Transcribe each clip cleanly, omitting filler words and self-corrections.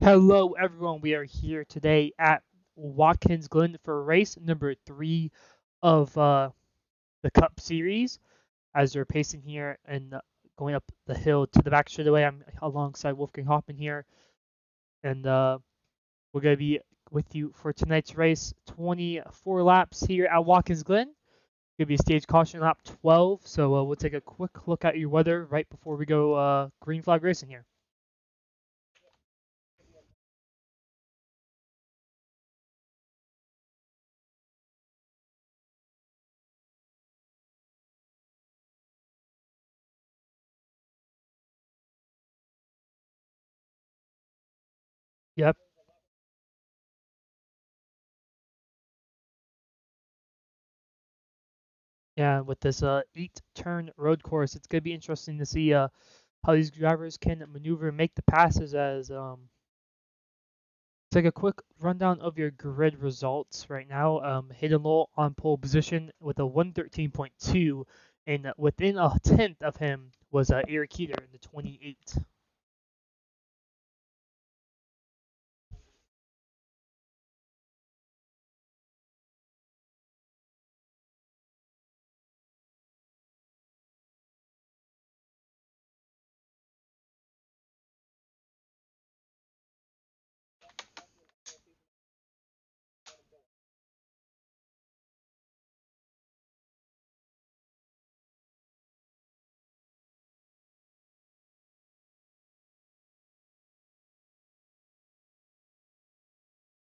Hello, everyone. We are here today at Watkins Glen for race number 3 of the Cup Series. As we're pacing here and going up the hill to the back straightaway, I'm alongside Wolfgang Hoffman here, and we're going to be with you for tonight's race. 24 laps here at Watkins Glen. Going to be a stage caution lap 12, so we'll take a quick look at your weather right before we go green flag racing here. Yep. Yeah, with this 8-turn road course, it's gonna be interesting to see how these drivers can maneuver and make the passes. As take a quick rundown of your grid results right now. Hayden Lowell on pole position with a 113.2, and within a tenth of him was Eric Keeter in the 28.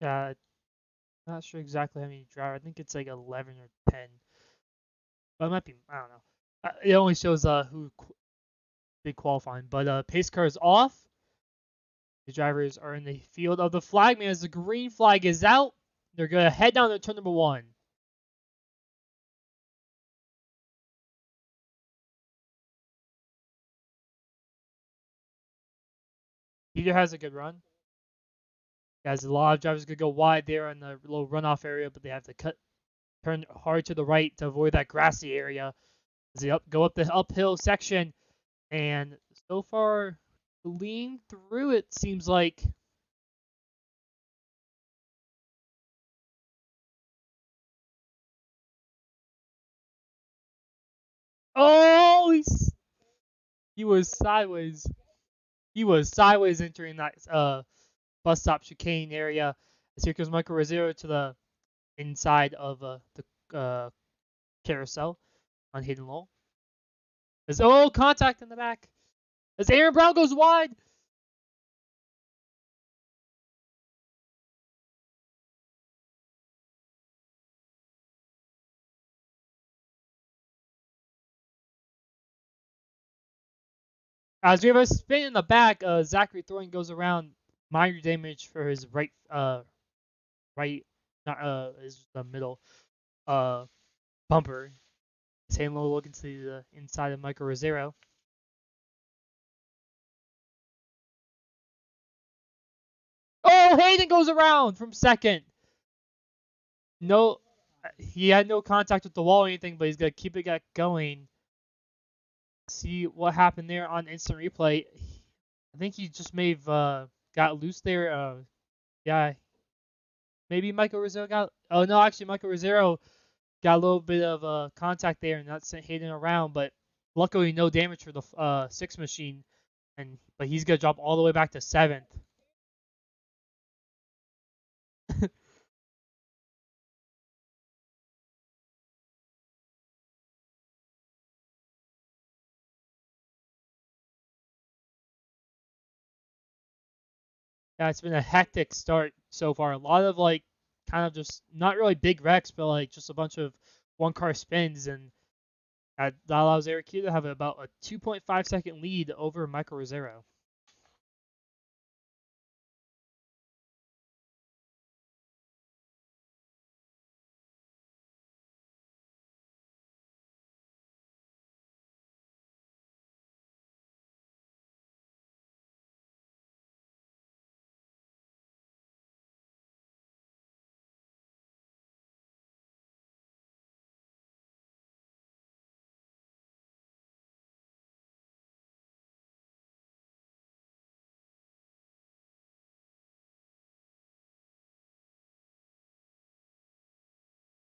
Not sure exactly how many drivers. I think it's like 11 or 10, but it might be. I don't know. It only shows who did qualifying, but pace car is off. The drivers are in the field of the flagman as the green flag is out. They're going to head down to turn number 1. Peter has a good run. As a lot of drivers could go wide there in the little runoff area, but they have to turn hard to the right to avoid that grassy area as they go up the uphill section. And so far, lean through it seems like. Oh, he was sideways. He was sideways entering that bus stop chicane area. As here comes Michael Rosero to the inside of the carousel on Hayden Lowell. There's contact in the back. As Aaron Brown goes wide. As we have a spin in the back, Zachary Thorne goes around, minor damage for his right, not is the middle uh bumper. Hayden Lowell looking to the inside of Michael Rosero. Oh, Hayden goes around from second. No, he had no contact with the wall or anything, but he's gonna keep it going. See what happened there on instant replay. I think he just may have got loose there. Yeah, maybe Michael Rosero got. Oh no, actually Michael Rosero got a little bit of contact there and not sent Hayden around, but luckily no damage for the 6 machine. But he's gonna drop all the way back to 7th. Yeah, it's been a hectic start so far. A lot of like kind of just not really big wrecks, but like just a bunch of one car spins, and that allows Eric Q to have about a 2.5-second lead over Michael Rosero.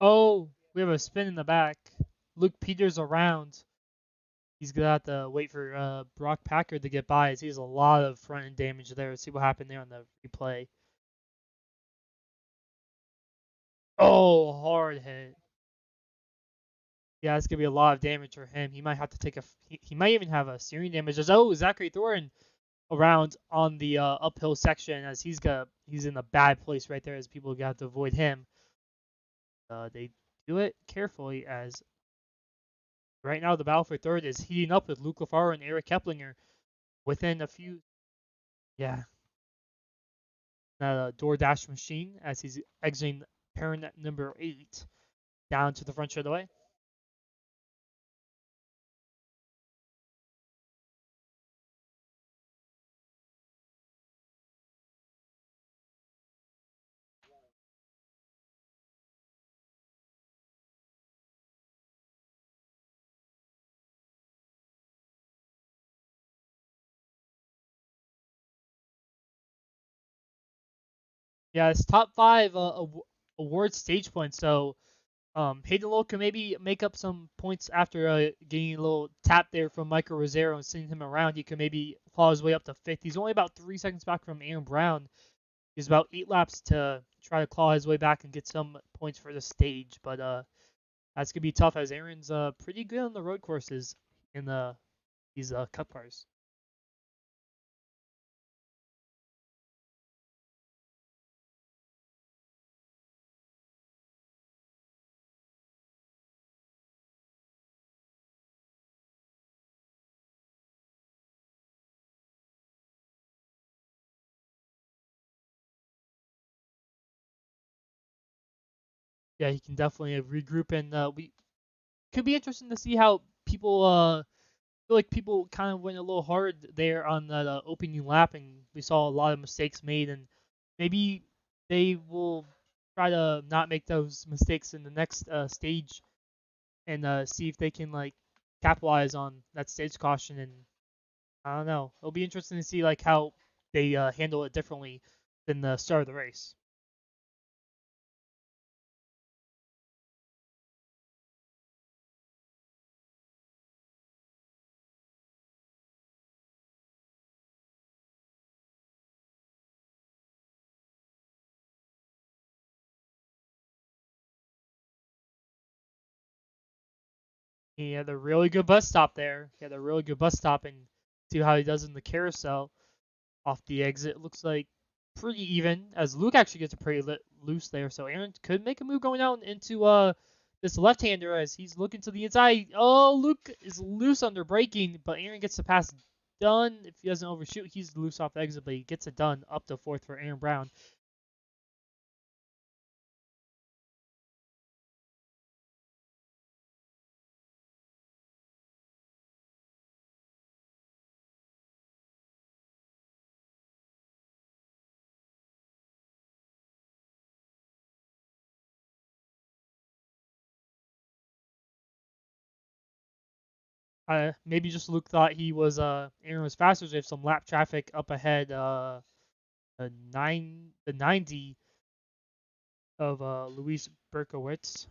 Oh, we have a spin in the back. Luke Peters around. He's gonna have to wait for Brock Packard to get by as he has a lot of front end damage there. Let's see what happened there on the replay. Oh, hard hit. Yeah, it's gonna be a lot of damage for him. He might have to take a. He might even have a searing damage. Oh, Zachary Thornton around on the uphill section as he's in a bad place right there as people got to avoid him. They do it carefully as right now the battle for third is heating up with Luke Lafaro and Eric Keplinger within a few. Yeah, DoorDash machine as he's exiting parent number 8 down to the front straightaway. Yeah, it's top 5 award stage points. So Hayden Lowe can maybe make up some points after getting a little tap there from Michael Rosero and sending him around. He can maybe claw his way up to 5th. He's only about 3 seconds back from Aaron Brown. He's about 8 laps to try to claw his way back and get some points for the stage. But that's gonna be tough as Aaron's pretty good on the road courses in these cup cars. Yeah, he can definitely regroup and we could be interesting to see how people feel like people kind of went a little hard there on that opening lap, and we saw a lot of mistakes made, and maybe they will try to not make those mistakes in the next stage and see if they can like capitalize on that stage caution. And I don't know, it'll be interesting to see like how they handle it differently than the start of the race. He had a really good bus stop there. He had a really good bus stop, and see how he does in the carousel off the exit. Looks like pretty even as Luke actually gets a pretty loose there. So Aaron could make a move going out into this left-hander as he's looking to the inside. Oh, Luke is loose under braking, but Aaron gets the pass done. If he doesn't overshoot, he's loose off the exit, but he gets it done up to 4th for Aaron Brown. Maybe just Luke thought he was Aaron was faster. So they have some lap traffic up ahead. The 90 of Luis Berkowitz.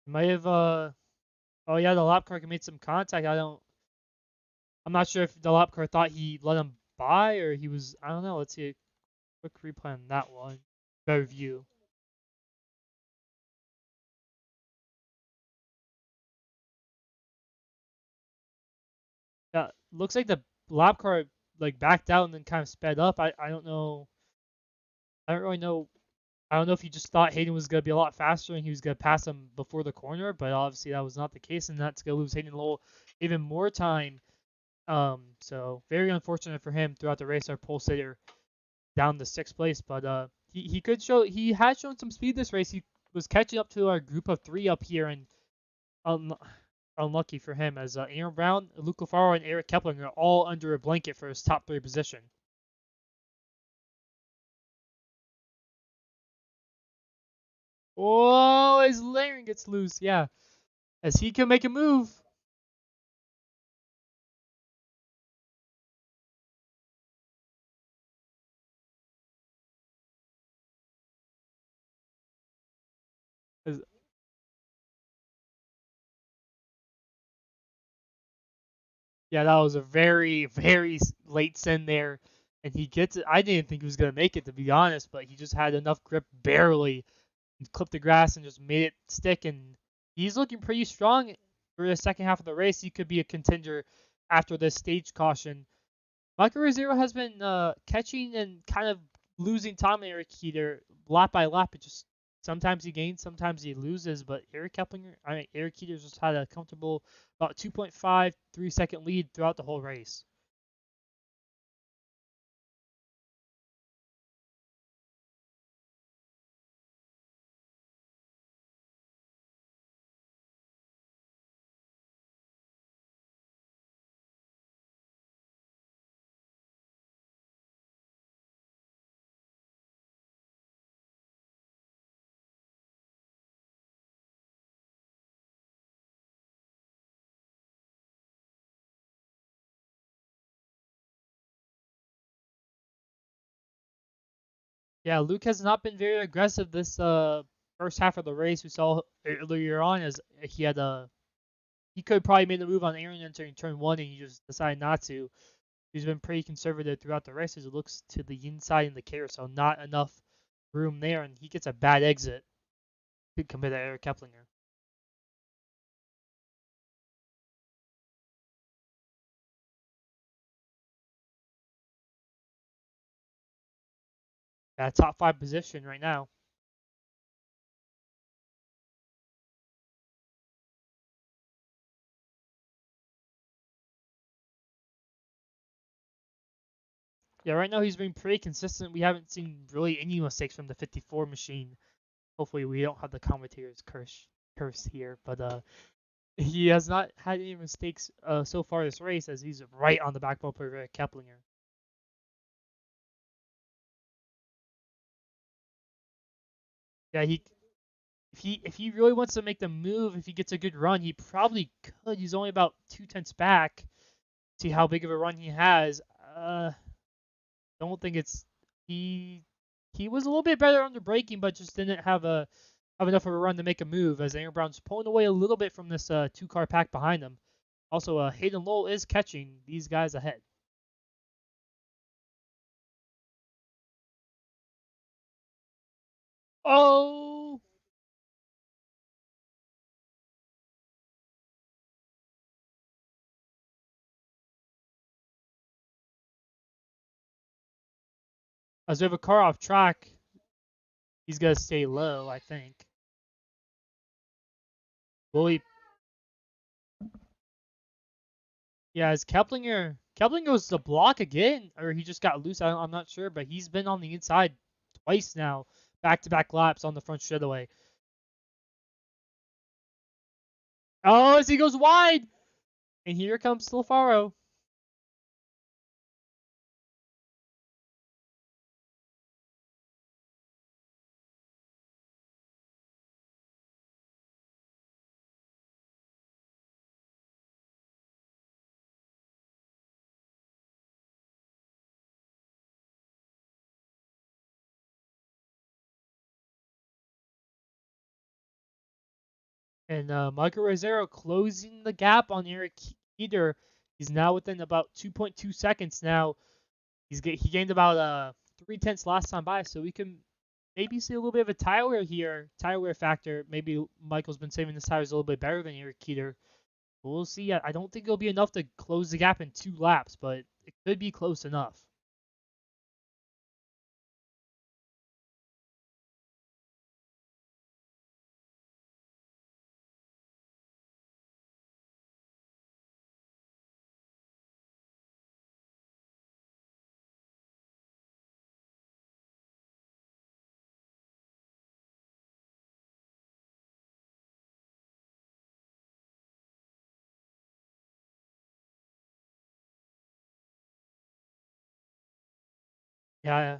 Might have oh yeah, the lap car made some contact. I'm not sure if the lap car thought he let him by or he was. I don't know. Let's see a quick replay on that one. Better view. Yeah, looks like the lap car like backed out and then kind of sped up. I don't know. I don't really know. I don't know if he just thought Hayden was gonna be a lot faster and he was gonna pass him before the corner, but obviously that was not the case, and that's gonna lose Hayden Lowell even more time. So very unfortunate for him throughout the race. Our pole sitter down to 6th place, but he had shown some speed this race. He was catching up to our group of 3 up here, and un, unlucky for him as Aaron Brown, Luke Lafaro, and Eric Kepling are all under a blanket for his top 3 position. Oh, his lanyard gets loose. Yeah, as he can make a move. Yeah, that was a very, very late send there. And he gets it. I didn't think he was going to make it, to be honest, but he just had enough grip barely and clipped the grass and just made it stick. And he's looking pretty strong for the second half of the race. He could be a contender after this stage caution. Michael Rosero has been catching and kind of losing time in Eric Keeter lap by lap. It just sometimes he gains, sometimes he loses. But Eric Keeter's just had a comfortable about 2.5, 3 second lead throughout the whole race. Yeah, Luke has not been very aggressive this first half of the race. We saw earlier on as he could probably made the move on Aaron entering turn one and he just decided not to. He's been pretty conservative throughout the race as it looks to the inside in the carousel. Not enough room there, and he gets a bad exit compared to Eric Keplinger. At top five position right now. Yeah, right now he's been pretty consistent. We haven't seen really any mistakes from the 54 machine. Hopefully, we don't have the commentator's curse here, but he has not had any mistakes so far this race as he's right on the back bumper of Eric Keplinger. Yeah, if he really wants to make the move, if he gets a good run, he probably could. He's only about 2 tenths back. See how big of a run he has. Don't think it's he. He was a little bit better under braking, but just didn't have enough of a run to make a move. As Aaron Brown's pulling away a little bit from this two-car pack behind him. Also, Hayden Lowell is catching these guys ahead. Oh, as we have a car off track, he's gonna stay low, I think. Will he? Yeah, is Keplinger goes to block again, or he just got loose? I'm not sure, but he's been on the inside twice now, back-to-back laps on the front straightaway. Oh, as he goes wide, and here comes Slafaro. And Michael Rosero closing the gap on Eric Heater. He's now within about 2.2 seconds now. He gained about 3 tenths last time by, so we can maybe see a little bit of a tire wear here, tire wear factor. Maybe Michael's been saving his tires a little bit better than Eric Keeter. We'll see. I don't think it'll be enough to close the gap in 2 laps, but it could be close enough. Yeah,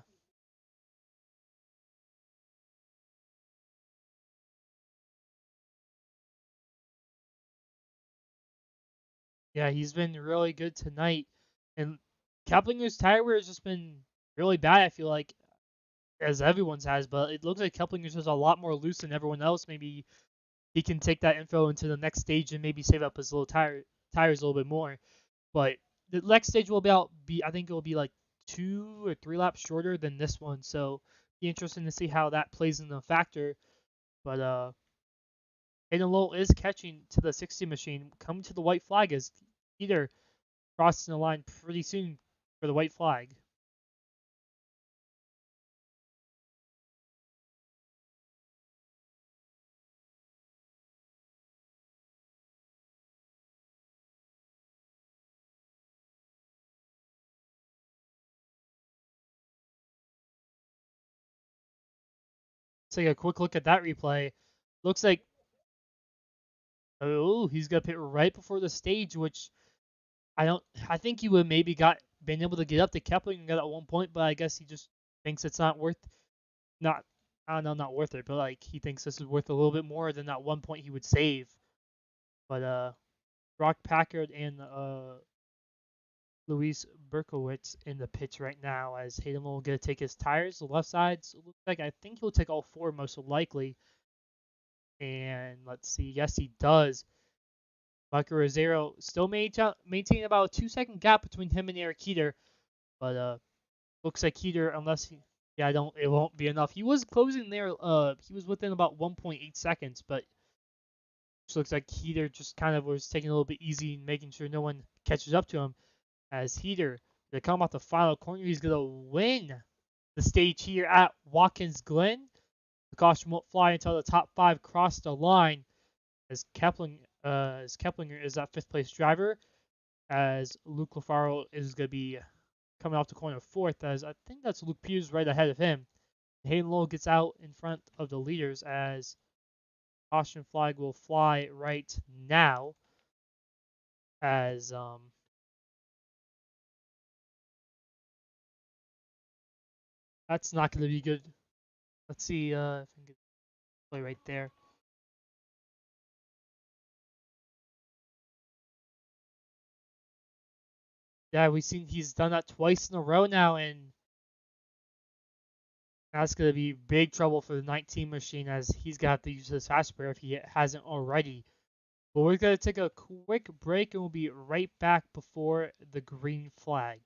Yeah, he's been really good tonight. And Keplinger's tire wear has just been really bad, I feel like, as everyone's has, but it looks like Keplinger's is a lot more loose than everyone else. Maybe he can take that info into the next stage and maybe save up his tires a little bit more. But the next stage will be I think it will be like 2 or 3 laps shorter than this one, so be interesting to see how that plays in the factor. But Hayden Lowell is catching to the 60 machine, coming to the white flag as Peter crossing the line pretty soon for the white flag. Let's take a quick look at that replay. Looks like he's gonna pit right before the stage, which I don't. I think he would maybe got been able to get up to Kepling at one point, but I guess he just thinks it's not worth not I don't know, not worth it, but like he thinks this is worth a little bit more than that one point he would save. But Brock Packard and Luis Berkowitz in the pits right now as Hayden will get to take his tires. The left side so it looks like I think he'll take all four most likely. And let's see, yes he does. Michael Rosero still maintaining about a 2 second gap between him and Eric Keeter, but looks like Keeter unless he yeah, I don't it won't be enough. He was closing there he was within about 1.8 seconds, but just looks like Heater just kind of was taking a little bit easy and making sure no one catches up to him. As Heater, to come off the final corner, he's going to win the stage here at Watkins Glen. The caution won't fly until the top five cross the line as Keplinger is that fifth place driver. As Luke Lafaro is going to be coming off the corner fourth, as I think that's Luke Peters right ahead of him. Hayden Lowell gets out in front of the leaders as caution flag will fly right now as that's not going to be good. Let's see if I can get play right there. Yeah, we've seen he's done that twice in a row now, and that's going to be big trouble for the 19 machine as he's got to use his fast spare if he hasn't already. But we're going to take a quick break and we'll be right back before the green flag.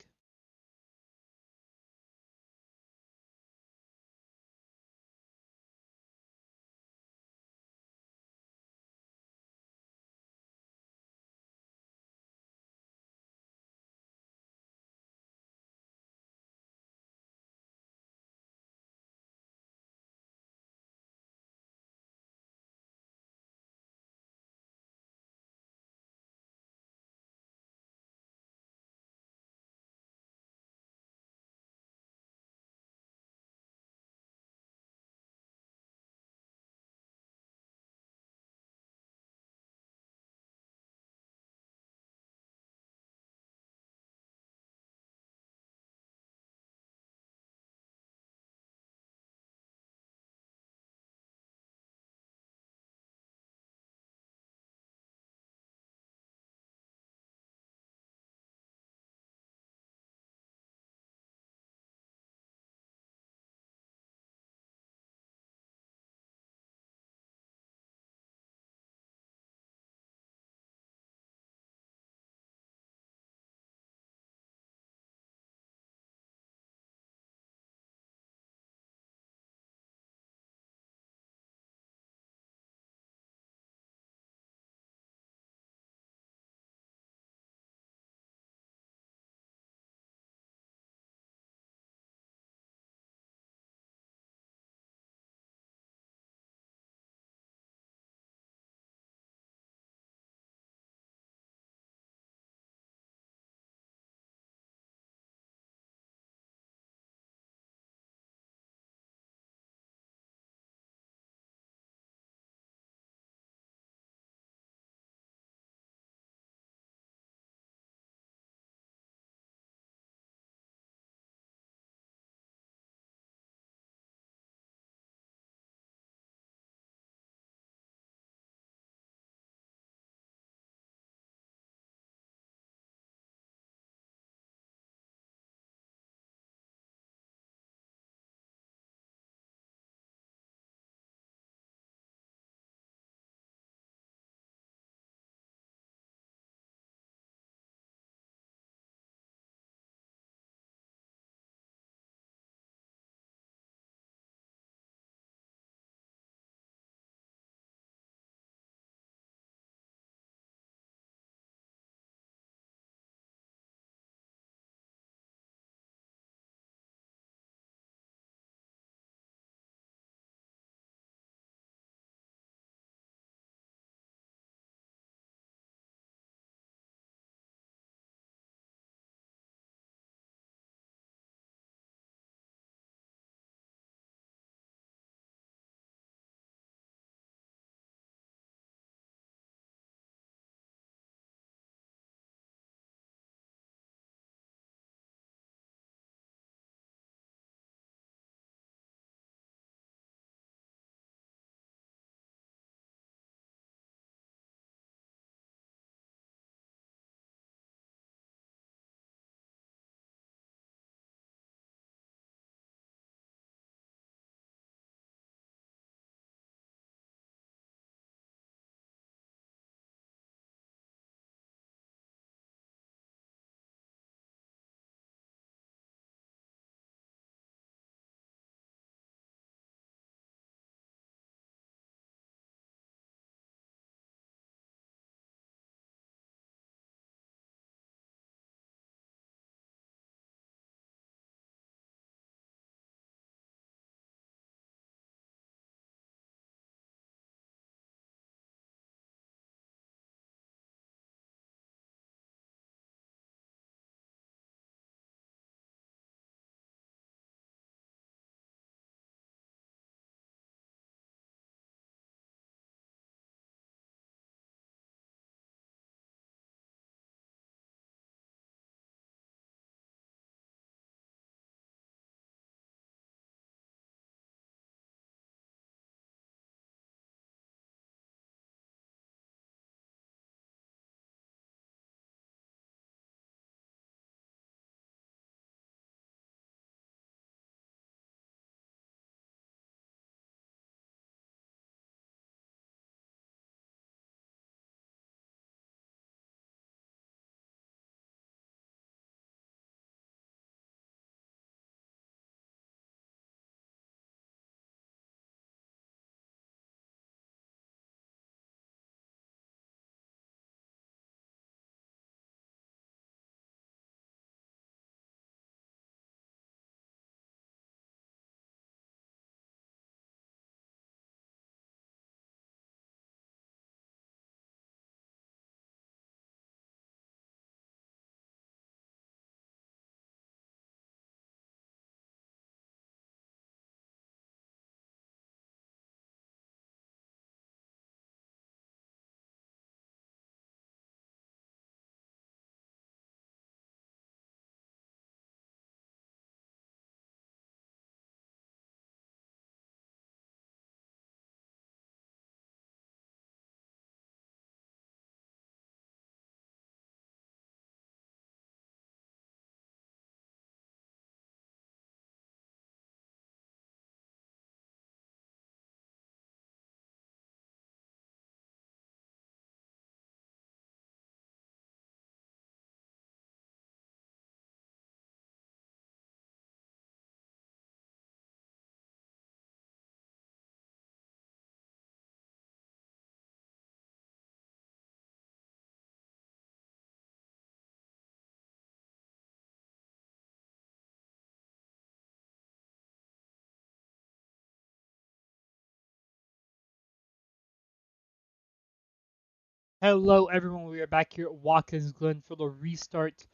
Hello, everyone. We are back here at Watkins, Glen for the restart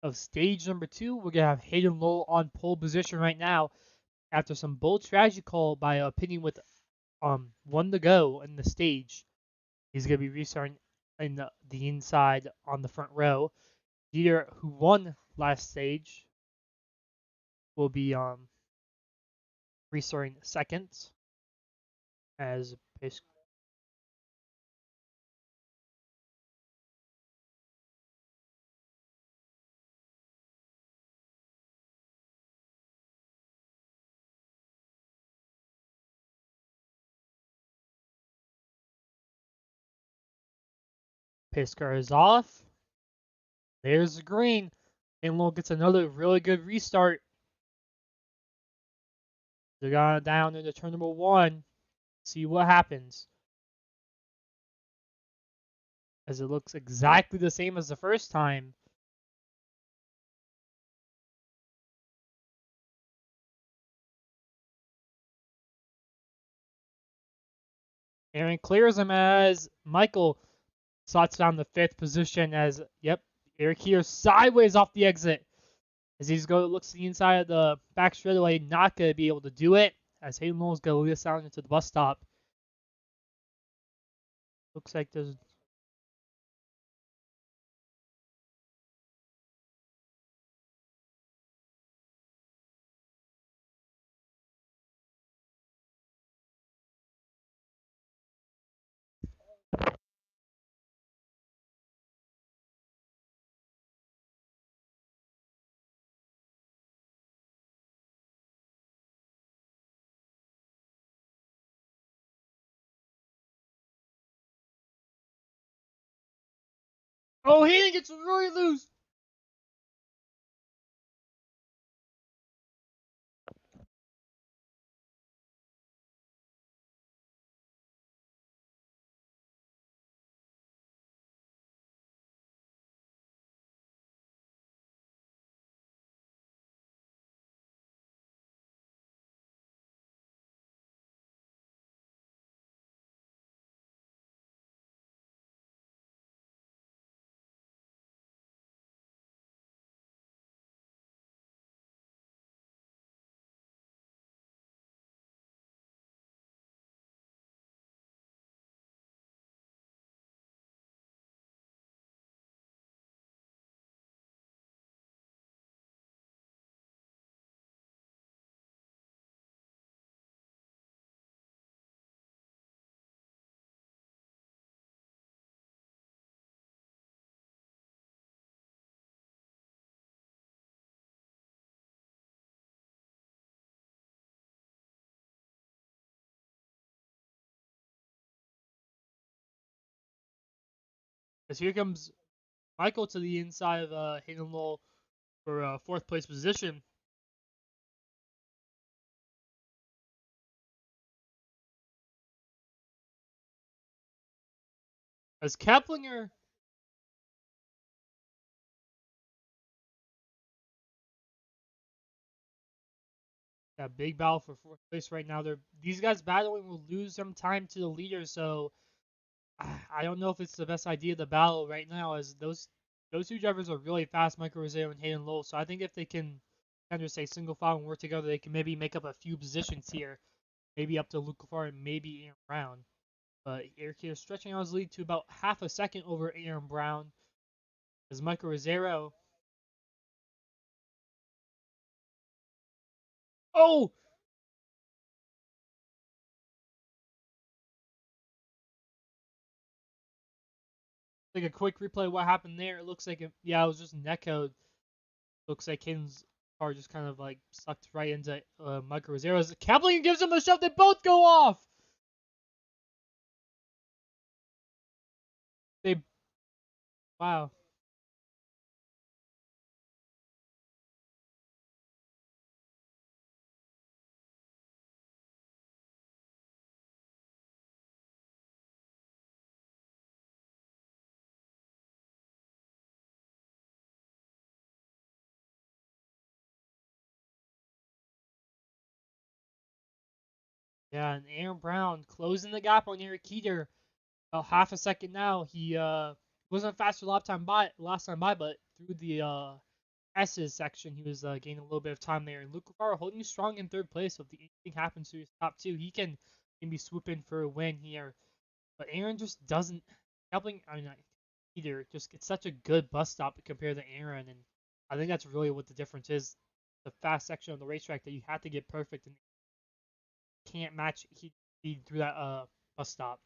of stage number 2. We're gonna have Hayden Lowell on pole position right now after some bold strategy call by Opinion with 1 to go in the stage. He's gonna be restarting in the inside on the front row. Dieter, who won last stage, will be restarting second as pace car is off. There's the green. And Lowell gets another really good restart. They're going down into turn number 1. See what happens. As it looks exactly the same as the first time. Aaron clears him as Michael slots down the 5th position as, yep, Eric here sideways off the exit. As he's looks to the inside of the back straightaway, not going to be able to do it. As Hayden Lowell's going to lead us down into the bus stop. Looks like there's... Oh, Hayden gets really loose. As here comes Michael to the inside of Hayden Lowell for 4th place position. As Keplinger... That big battle for 4th place right now. These guys battling will lose some time to the leader, so I don't know if it's the best idea to battle right now, as those 2 drivers are really fast, Michael Rosero and Hayden Lowell. So I think if they can kind of say single file and work together, they can maybe make up a few positions here, maybe up to Luke Lafar and maybe Aaron Brown. But Eric here stretching out his lead to about half a second over Aaron Brown, as Michael Rosero... Oh! Like a quick replay of what happened there. It looks like it was just netcode. Looks like Hayden's car just kind of like sucked right into Michael Rosero's. Kaplan gives him a shove. They both go off. They... Wow. Yeah, and Aaron Brown closing the gap on Eric Keeter. About half a second now. He wasn't faster last time by, but through the S's section, he was gaining a little bit of time there. And Luke Guevara holding strong in third place. So if anything happens to his top two, he can maybe swoop in for a win here. But Aaron just doesn't. Helping, I mean, either. Just it's such a good bus stop compared to Aaron, and I think that's really what the difference is. The fast section of the racetrack that you have to get perfect and can't match he through that bus stop.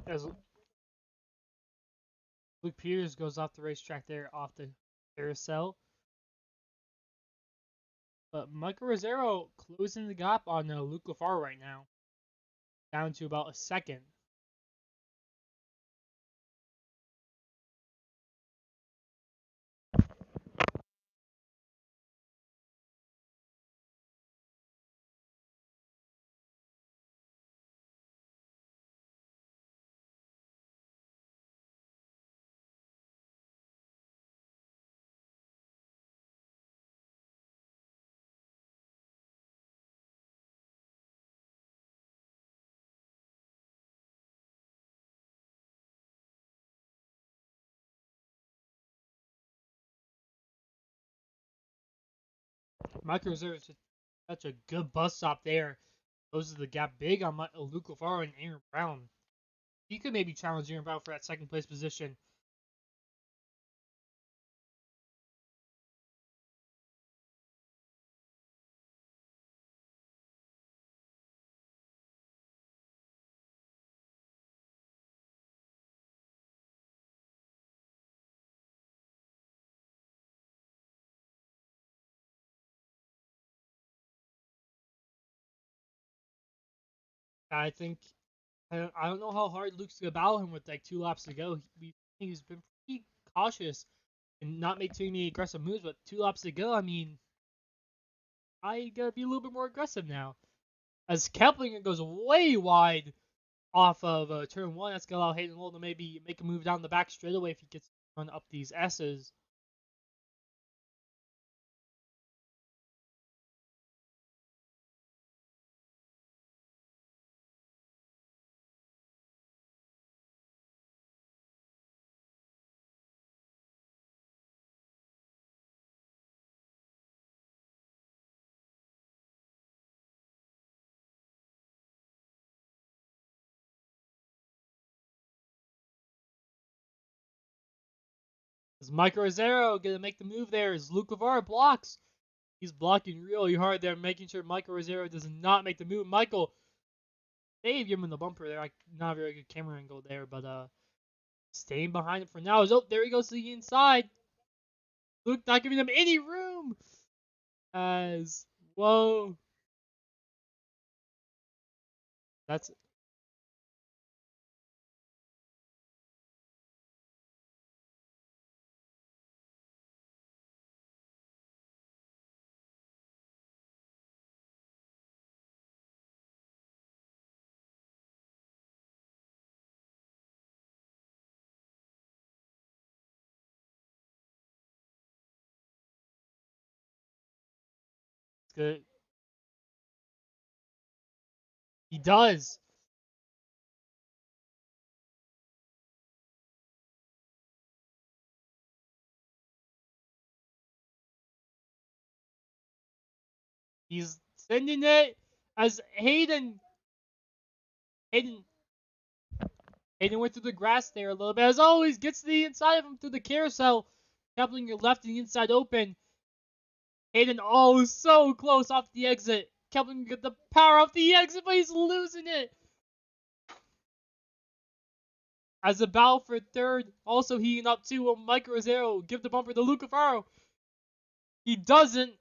As Luke Peters goes off the racetrack there, off the carousel. But Michael Rosero closing the gap on Luke Lafar right now, down to about a second. Michael Rosero is such a good bus stop there. Closes the gap big on Luke Lafar and Aaron Brown. He could maybe challenge Aaron Brown for that second place position. I think I don't know how hard Luke's gonna battle him with like 2 laps to go. He's been pretty cautious and not make too many aggressive moves, but 2 laps to go, I mean, I gotta be a little bit more aggressive now. As Keplinger goes way wide off of turn one, that's gonna allow Hayden Lowell to maybe make a move down the back straightaway if he gets run up these S's. Is Michael Rosero gonna make the move there? As Luke Guevara blocks. He's blocking really hard there, making sure Michael Rosero does not make the move. Michael, they give him the bumper there. Like, not a very good camera angle there, but staying behind him for now. Oh, there he goes to the inside. Luke not giving them any room. As whoa, that's It's good. He does. He's sending it as Hayden Hayden went through the grass there a little bit. As always, gets to the inside of him through the carousel. Keplinger left the inside open. Hayden, oh, so close off the exit. Keplinger get the power off the exit, but he's losing it. As a battle for third, also heating up too, will Mike Rosero give the bumper to Luca Faro. He doesn't.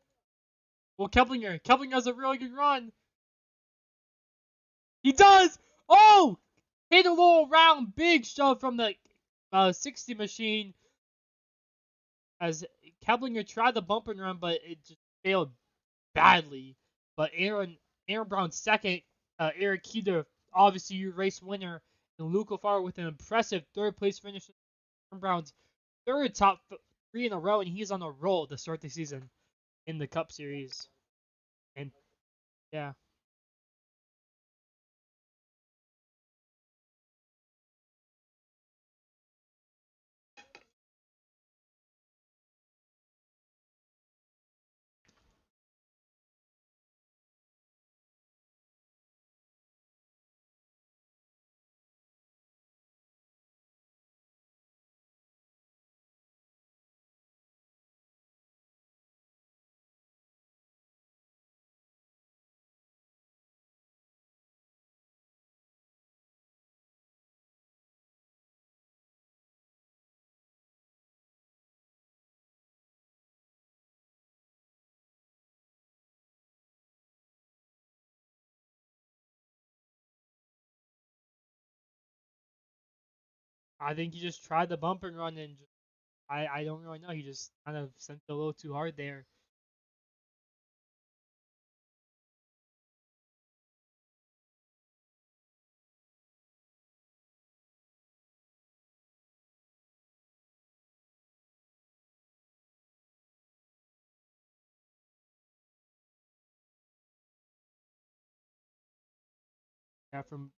Well, Keplinger has a really good run. He does! Oh! Hit a little round, big shove from the 60 machine. As Keplinger tried the bump and run, but it just failed badly. But Aaron Brown's second, Eric Keeter, obviously your race winner, and Luke Lafar with an impressive third place finish. Aaron Brown's third top three in a row, and he's on a roll to start the season in the Cup Series. And yeah, I think he just tried the bump and run, and just, I don't really know. He just kind of sent it a little too hard there. Yeah, from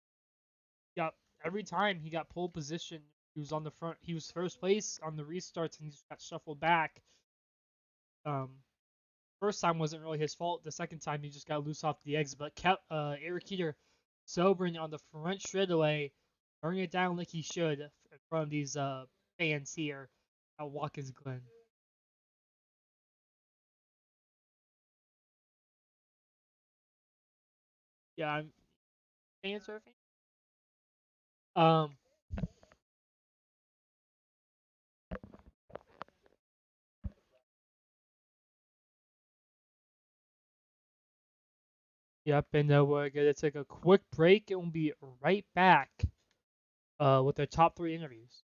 yeah, every time he got pole position, he was on the front. He was first place on the restarts, and he just got shuffled back. Um, First time wasn't really his fault. The second time he just got loose off the exit, but kept Eric Keeter sobering on the front straightaway, burning it down like he should in front of these fans here at Watkins Glen. Yeah, I'm fan surfing. Um, yep, and we're gonna take a quick break, and we'll be right back with our top three interviews.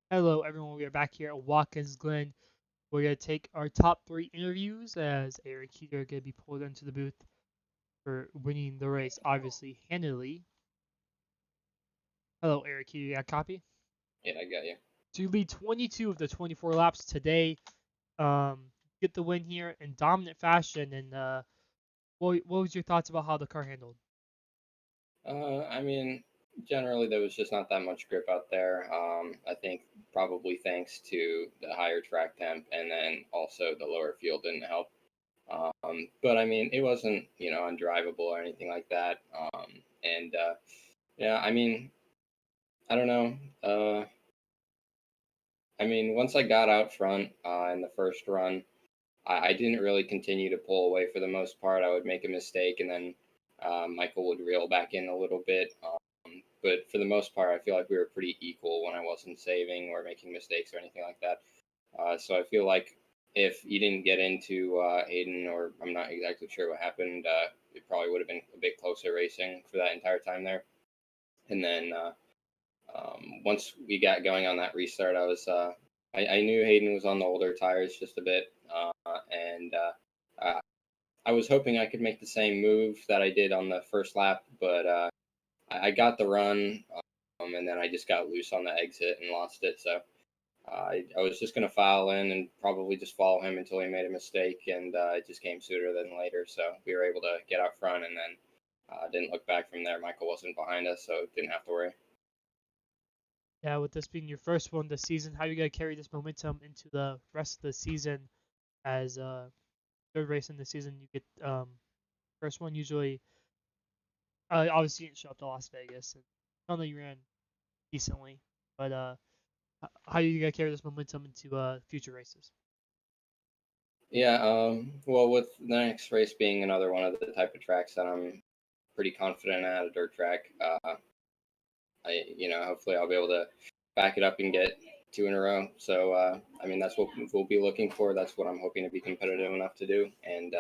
Hello, everyone. We are back here at Watkins, Glen. We're going to take our top 3 interviews as Eric Heater going to be pulled into the booth for winning the race, obviously, handily. Hello, Eric Heater. You got a copy? Yeah, I got you. So you lead 22 of the 24 laps today. Get the win here in dominant fashion. And what was your thoughts about how the car handled? I mean, generally there was just not that much grip out there. I think probably thanks to the higher track temp, and then also the lower fuel didn't help. But I mean, it wasn't undrivable or anything like that. And yeah, I mean, I don't know. I mean, once I got out front in the first run, I didn't really continue to pull away for the most part. I would make a mistake, and then Michael would reel back in a little bit. But for the most part, I feel like we were pretty equal when I wasn't saving or making mistakes or anything like that. So I feel like if you didn't get into Hayden, or I'm not exactly sure what happened, it probably would have been a bit closer racing for that entire time there. And then once we got going on that restart, I knew Hayden was on the older tires just a bit, and I was hoping I could make the same move that I did on the first lap, but I got the run, and then I just got loose on the exit and lost it. So I was just going to file in and probably just follow him until he made a mistake, and it just came sooner than later. So we were able to get out front, and then didn't look back from there. Michael wasn't behind us, so didn't have to worry. Yeah, with this being your first one this season, how are you going to carry this momentum into the rest of the season as third race in the season? You get first one usually. Obviously, you didn't show up to Las Vegas, and I know you ran decently, but how are you gonna carry this momentum into future races? Yeah, well, with the next race being another one of the type of tracks that I'm pretty confident at, a dirt track, hopefully I'll be able to back it up and get 2 in a row. So, I mean, that's what we'll be looking for. That's what I'm hoping to be competitive enough to do. And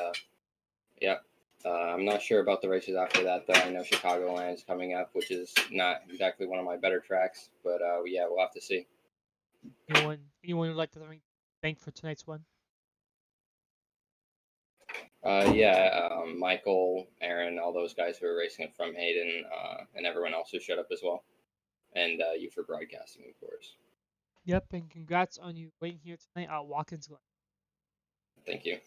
yeah, I'm not sure about the races after that, though. I know Chicagoland is coming up, which is not exactly one of my better tracks, but yeah, we'll have to see. Anyone would like to thank for tonight's one? Yeah, Michael, Aaron, all those guys who are racing it from Hayden, and everyone else who showed up as well, and you for broadcasting, of course. Yep, and congrats on you waiting here tonight at Watkins Glen. Thank you.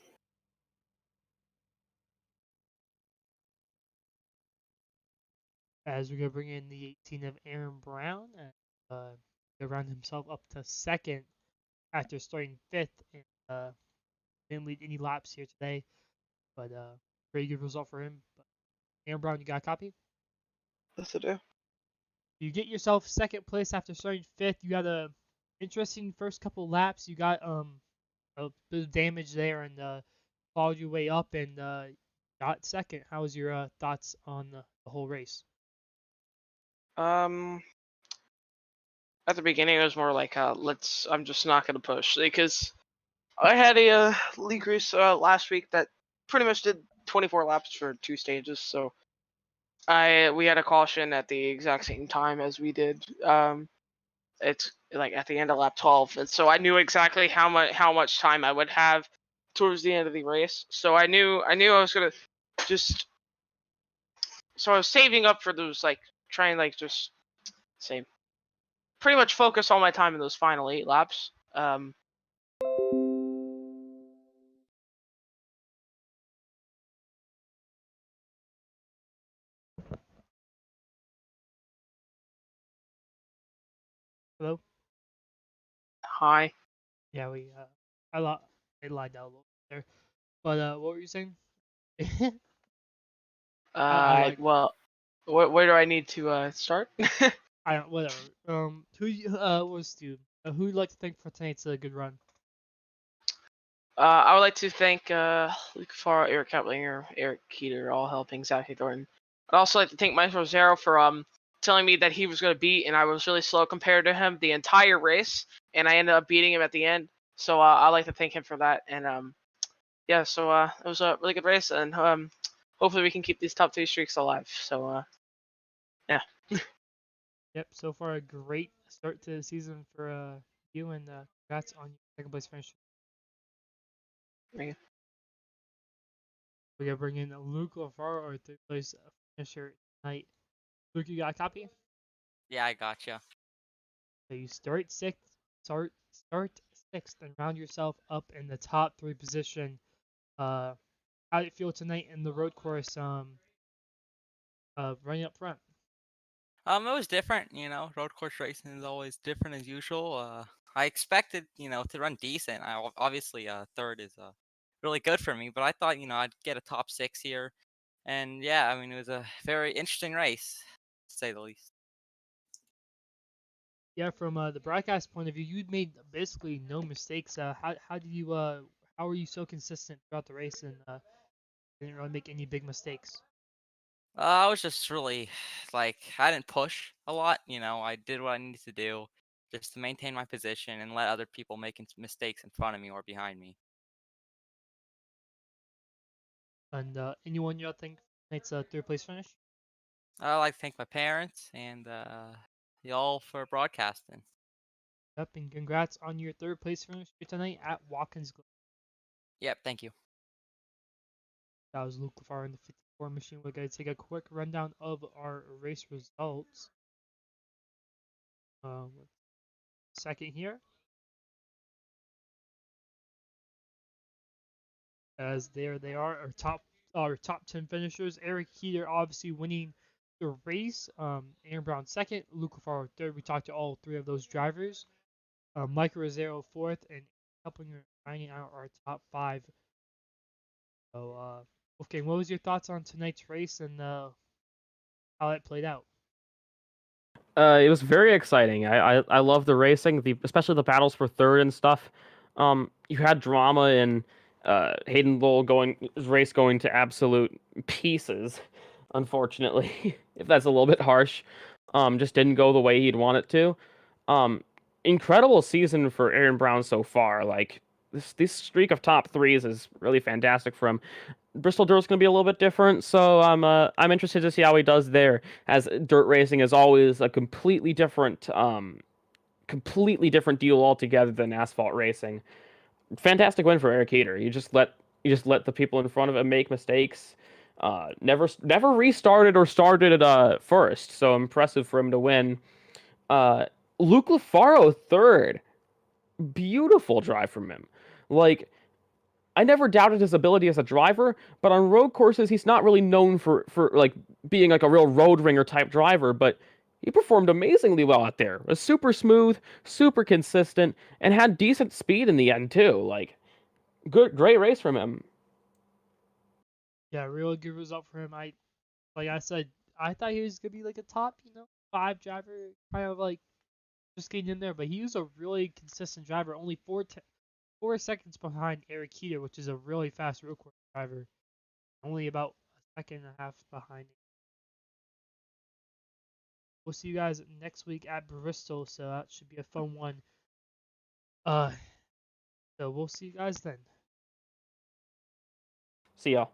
As we're gonna bring in the 18 of Aaron Brown, and to round himself up to second after starting fifth, and didn't lead any laps here today, but pretty good result for him. But Aaron Brown, you got a copy? Yes, I do. You get yourself second place after starting fifth. You had a interesting first couple laps. You got a bit of damage there and followed your way up and got second. How was your thoughts on the whole race? At the beginning, it was more like, I'm just not gonna push because I had a league race last week that pretty much did 24 laps for 2 stages. So we had a caution at the exact same time as we did. It's like at the end of lap 12, and so I knew exactly how much time I would have towards the end of the race. So I knew I was gonna just. So I was saving up for those, like trying like just save pretty much focus all my time in those final 8 laps. Hello? Hi. Yeah, we I lied down a little bit there. But what were you saying? I like Well, where do I need to start? I don't whatever. Was Stu? Who'd like to thank for tonight's good run? I would like to thank Luke Farr, Eric Keplinger, Eric Keeter, all helping Zachary Thornton. I'd also like to thank Mike Rosero for telling me that he was going to beat, and I was really slow compared to him the entire race, and I ended up beating him at the end. So I'd like to thank him for that. And yeah, so it was a really good race, and hopefully we can keep these top 3 streaks alive. So yeah. Yep, so far a great start to the season for you, and congrats on your second place finish. Thank you. We gotta bring in Luke LaFaro, our third place finisher tonight. Luke, you got a copy? Yeah, I gotcha. So you start sixth, and round yourself up in the top 3 position. How did it feel tonight in the road course? Running up front. It was different, road course racing is always different as usual. I expected, to run decent. Obviously, third is really good for me, but I thought, I'd get a top 6 here. And yeah, I mean, it was a very interesting race, to say the least. Yeah, from the broadcast point of view, you made basically no mistakes. How were you so consistent throughout the race and didn't really make any big mistakes? I was just really, I didn't push a lot, I did what I needed to do just to maintain my position and let other people make mistakes in front of me or behind me. And anyone you think tonight's third place finish? I'd like to thank my parents and y'all for broadcasting. Yep, and congrats on your third place finish tonight at Watkins. Yep, thank you. That was Luke LaFar in the 54 machine. We're going to take a quick rundown of our race results. Second here. As there they are, our top 10 finishers. Eric Heater obviously winning the race. Aaron Brown second. Luke LaFar third. We talked to all 3 of those drivers. Mike Rosero fourth, and Helpinger finding out our top 5. So, okay, what was your thoughts on tonight's race and how it played out? It was very exciting. I love the racing, especially the battles for third and stuff. You had drama in Hayden Lowell his race going to absolute pieces, unfortunately, if that's a little bit harsh. Just didn't go the way he'd want it to. Incredible season for Aaron Brown so far. Like this streak of top threes is really fantastic for him. Bristol Dirt's going to be a little bit different, so I'm interested to see how he does there. As dirt racing is always a completely different deal altogether than asphalt racing. Fantastic win for Eric Heater. You just let the people in front of him make mistakes. Never restarted or started first, so impressive for him to win. Luke LaFaro third. Beautiful drive from him. Like, I never doubted his ability as a driver, but on road courses, he's not really known for like being like a real road ringer type driver, but he performed amazingly well out there. Was super smooth, super consistent, and had decent speed in the end too. Like, great race from him. Yeah, really good result for him. Like I said, I thought he was gonna be like a top, 5 driver, kind of like just getting in there, but he was a really consistent driver. Only 4 seconds behind Eric Heater, which is a really fast road course driver. Only about a second and a half behind. We'll see you guys next week at Bristol, so that should be a fun one. So we'll see you guys then. See y'all.